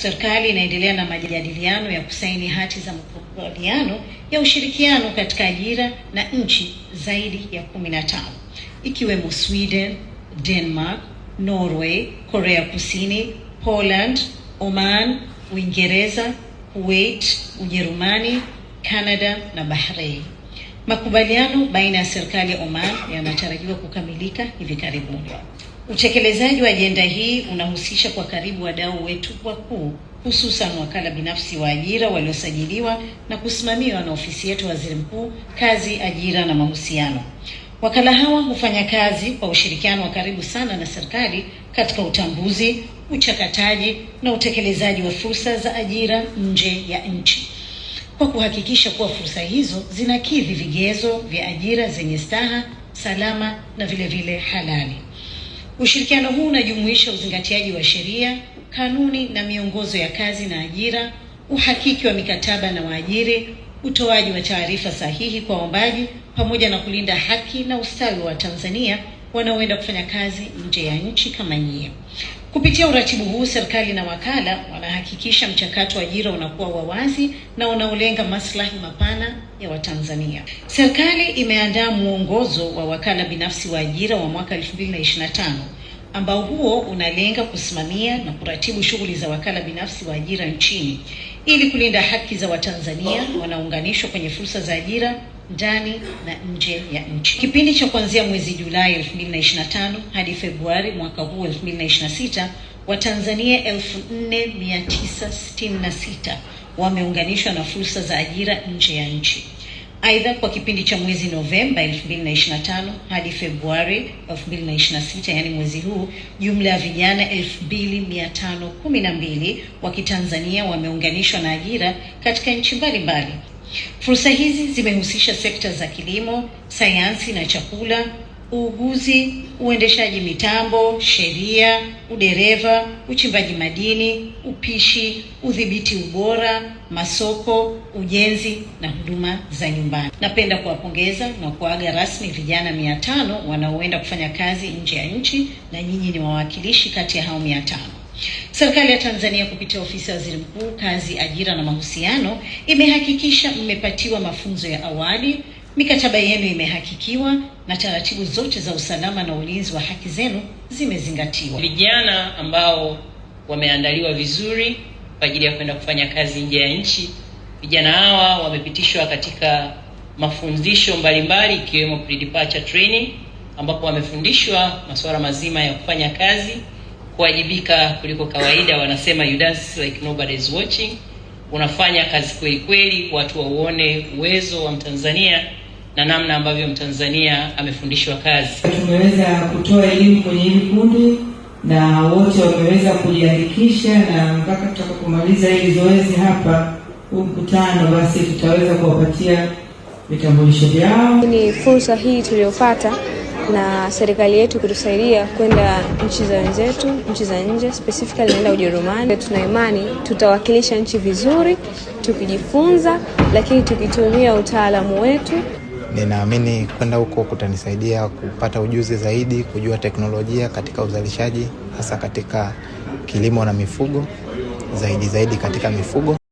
serikali inaendelea na majadiliano ya kusaini hati za makubaliano ya ushirikiano katika ajira na nchi zaidi ya 15 ikiwemo Sweden, Denmark, Norway, Korea Kusini, Poland, Oman, Uingereza, Kuwait, Ujerumani, Canada na Bahrain. Makubaliano baina ya serikali ya Oman yanatarajiwa kukamilika hivi karibuni. Utekelezaji wa ajenda hii unahusisha kwa karibu wadau wetu wakuu, hususan wakala binafsi wa ajira waliosajiliwa na kusimamiwa na ofisi yetu Waziri Mkuu, Kazi, Ajira na Mahusiano. Wakala hawa hufanya kazi kwa ushirikiano wa karibu sana na serikali katika utambuzi, uchakataji na utekelezaji wa fursa za ajira nje ya nchi, kwa kuhakikisha kuwa fursa hizo zinakidhi vigezo vya ajira zenye staha, salama na vile halali. Ushirikiano huu unajumuisha uzingatiaji wa sheria, kanuni na miongozo ya kazi na ajira, uhakiki wa mikataba na waajiri, utoaji wa taarifa sahihi kwa waombaji, pamoja na kulinda haki na ustawi wa Tanzania wanaoenda kufanya kazi nje ya nchi kama nyie. Kupitia uratibu huu, serikali na wakala wanahakikisha mchakato wa ajira unakuwa wa wazi na unaolenga maslahi mapana ya Watanzania. Serikali imeandaa mwongozo wa wakala binafsi wa ajira wa mwaka 2025 ambao huo unalenga kusimamia na kuratibu shughuli za wakala binafsi wa ajira nchini ili kulinda haki za Watanzania wanaounganishwa kwenye fursa za ajira ndani na nje ya nchi. Kipindi cha kuanzia mwezi Julai 2025 hadi Februari mwaka huu 2026, Watanzania 4966 wameunganishwa na fursa za ajira nje ya nchi. Aidha, kwa kipindi cha mwezi Novemba 2025 hadi Februari 2026, yani mwezi huu, jumla ya vijana 2512 wa Kitanzania wameunganishwa na ajira katika nchi mbalimbali. Fursa hizi zimehusisha sekta za kilimo, sayansi na chakula, uuguzi, uendeshaji mitambo, sheria, udereva, uchimbaji madini, upishi, udhibiti ubora, masoko, ujenzi na huduma za nyumbani. Napenda kuwapongeza na kuaga rasmi vijana 500 wanaoenda kufanya kazi nje ya nchi, na nyinyi ni wawakilishi kati ya hao 500. Serikali ya Tanzania kupitia ofisi ya Waziri Mkuu, Kazi, Ajira na Mahusiano imehakikisha mmepatiwa mafunzo ya awali, mikataba yenu imehakikiwa na taratibu zote za usalama na ulinzi wa haki zenu zimezingatiwa. Vijana ambao wameandaliwa vizuri kwa ajili ya kwenda kufanya kazi nje ya nchi, vijana hawa wamepitishwa katika mafundisho mbalimbali ikiwemo pre-departure training, ambapo wamefundishwa masuala mazima ya kufanya kazi, kuwajibika kuliko kawaida. Wanasema you dance like nobody is watching. Unafanya kazi kweli kweli, watu waone uwezo wa Mtanzania na namna ambavyo Mtanzania amefundishwa kazi. Tumeweza kutoa elimu kwenye hili kundi na wote wameweza kujiandikisha, na mpaka tutakapomaliza hili zoezi hapa, huu mkutano, basi tutaweza kuwapatia vitambulisho vyao. Ni fursa hii tuliyopata na serikali yetu kutusaidia kwenda nchi za wenzetu, nchi za nje, specifically naenda Ujerumani. Tuna imani tutawakilisha nchi vizuri tukijifunza, lakini tukitumia utaalamu wetu. Ninaamini kwenda huko kutanisaidia kupata ujuzi zaidi, kujua teknolojia katika uzalishaji, hasa katika kilimo na mifugo, zaidi katika mifugo.